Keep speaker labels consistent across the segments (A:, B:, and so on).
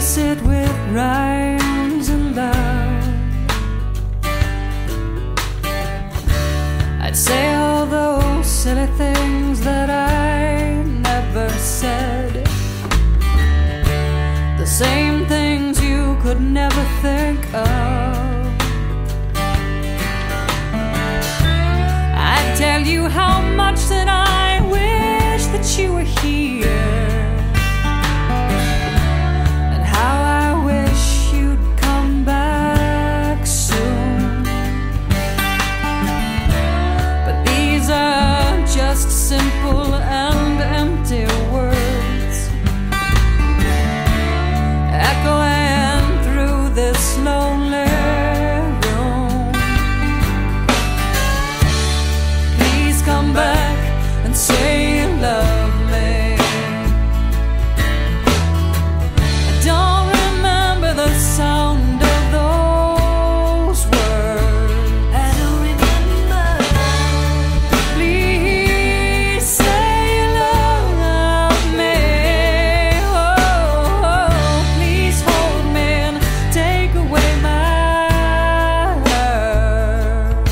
A: lace it with rhymes and love. I'd say all those silly things that I never said, the same things you could never think of. I'd tell you how much that I wish that you were here, and how I wish you'd come back soon. But these are just simple and empty words, echoing through this lonely room. Please come back and say you love me. I don't remember the sound of those words. I don't remember. Please say you love me. Oh, please hold me and take away my hurt.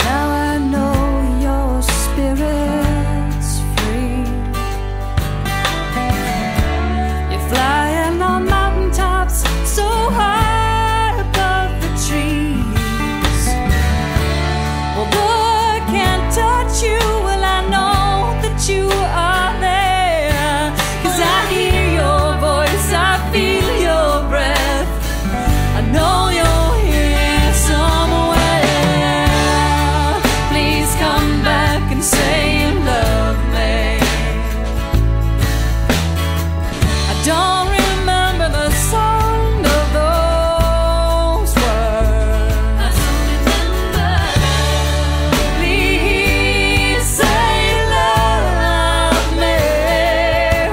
A: Now I know your spirit's free. You're flying on mountaintops so high above the trees. Although I can't touch you, well, I know that you are there. 'Cause I hear your voice, I feel your breath. I know you're here somewhere. Please come back and say you love me. I don't remember the sound of those words. I don't remember. Please say you love me.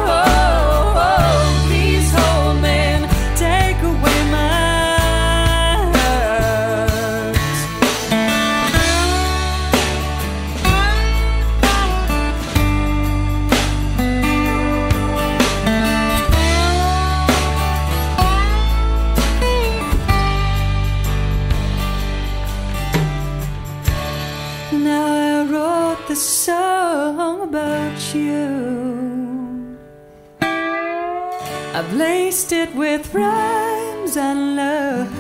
A: Oh, please hold me and take away my hurt. Now I wrote this song about you. I've laced it with rhymes and love.